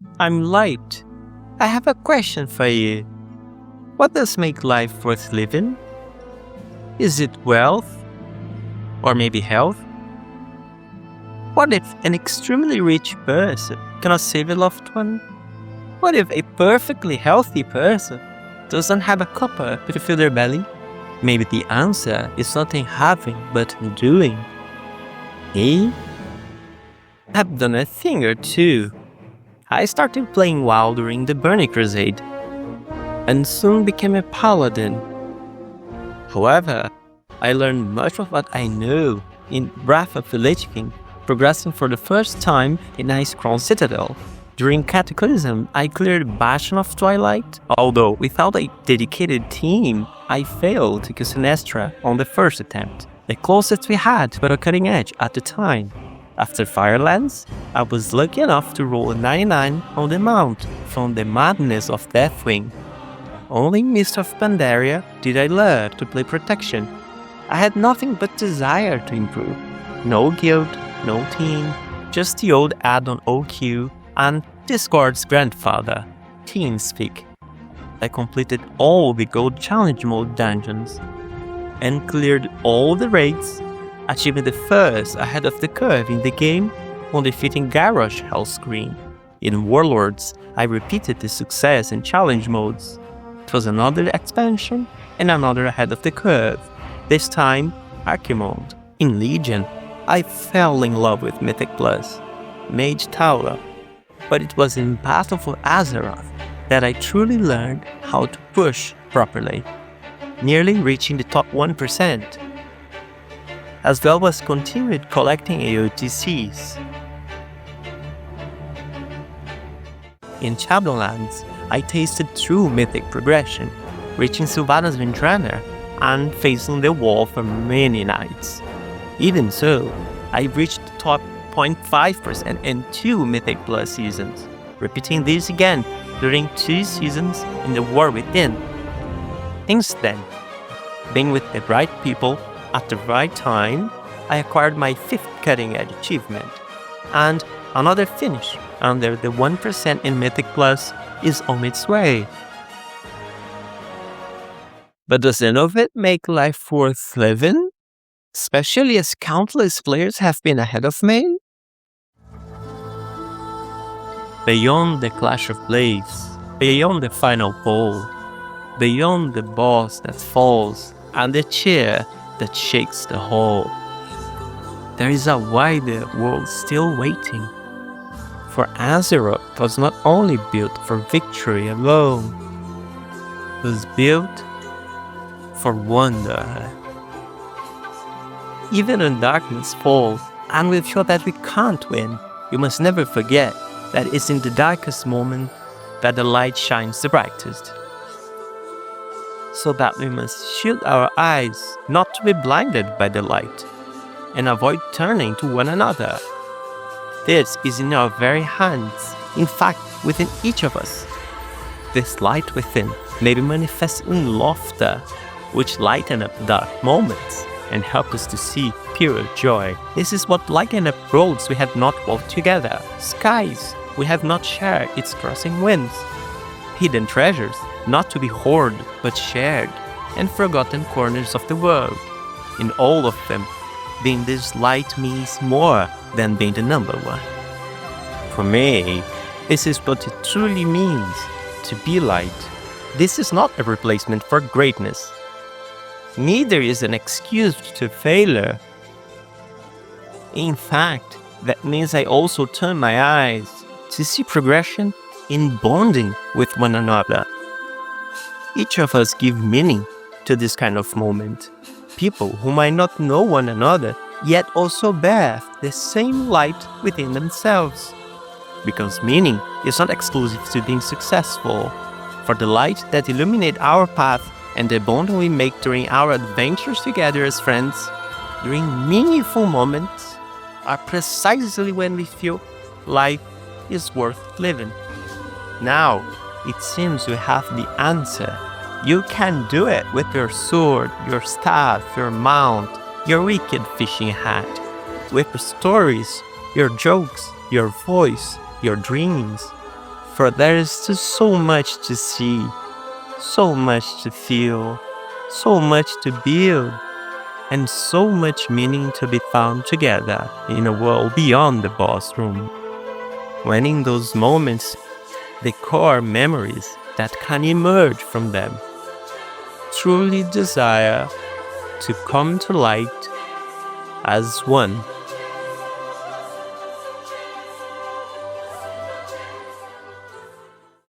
I'm Light. I have a question for you. What does make life worth living? Is it wealth? Or maybe health? What if an extremely rich person cannot save a loved one? What if a perfectly healthy person doesn't have a copper to fill their belly? Maybe the answer is not in having, but in doing. Eh? I've done a thing or two. I started playing WoW during the Burning Crusade, and soon became a paladin. However, I learned much of what I know in Wrath of the Lich King, progressing for the first time in Icecrown Citadel. During Cataclysm, I cleared Bastion of Twilight, although without a dedicated team, I failed to kill Sinestra on the first attempt, the closest we had but a cutting edge at the time. After Firelands, I was lucky enough to roll a 99 on the mount from the madness of Deathwing. Only in Mist of Pandaria did I learn to play Protection. I had nothing but desire to improve. No guild, no team, just the old add-on OQ and Discord's grandfather, TeamSpeak. I completed all the Gold Challenge Mode dungeons and cleared all the raids, achieving the first ahead of the curve in the game on defeating Garrosh Hellscream. In Warlords, I repeated the success in challenge modes. It was another expansion and another ahead of the curve, this time Archimonde. In Legion, I fell in love with Mythic Plus, Mage Tower, but it was in Battle for Azeroth that I truly learned how to push properly, nearly reaching the top 1%, as well as continued collecting AOTCs. In Shadowlands, I tasted true mythic progression, reaching Sylvanas Ventrana and facing the wall for many nights. Even so, I reached the top 0.5% in 2 Mythic Plus seasons, repeating this again during 2 seasons in the War Within. Since then, being with the right people at the right time, I acquired my 5th cutting edge achievement, and another finish under the 1% in Mythic Plus is on its way. But does any of it make life worth living? Especially as countless players have been ahead of me? Beyond the clash of blades, beyond the final bowl, beyond the boss that falls and the chair that shakes the hall, there is a wider world still waiting. For Azeroth was not only built for victory alone, it was built for wonder. Even when darkness falls and we feel that we can't win, we must never forget that it's in the darkest moment that the light shines the brightest. So that we must shield our eyes not to be blinded by the light and avoid turning to one another. This is in our very hands, in fact, within each of us. This light within may be manifested in laughter, which lighten up dark moments and help us to see pure joy. This is what lighten up roads we have not walked together, skies we have not shared its crossing winds, hidden treasures not to be hoarded but shared, and forgotten corners of the world. In all of them, being this light means more than being the number one. For me, this is what it truly means to be light. This is not a replacement for greatness. Neither is an excuse to failure. In fact, that means I also turn my eyes to see progression in bonding with one another. Each of us give meaning to this kind of moment. People who might not know one another, yet also bear the same light within themselves. Because meaning is not exclusive to being successful. For the light that illuminates our path and the bond we make during our adventures together as friends, during meaningful moments, are precisely when we feel life is worth living. Now, it seems we have the answer. You can do it with your sword, your staff, your mount, your wicked fishing hat. With your stories, your jokes, your voice, your dreams. For there is still so much to see, so much to feel, so much to build, and so much meaning to be found together in a world beyond the boss room. When in those moments, the core memories that can emerge from them truly desire to come to light as one.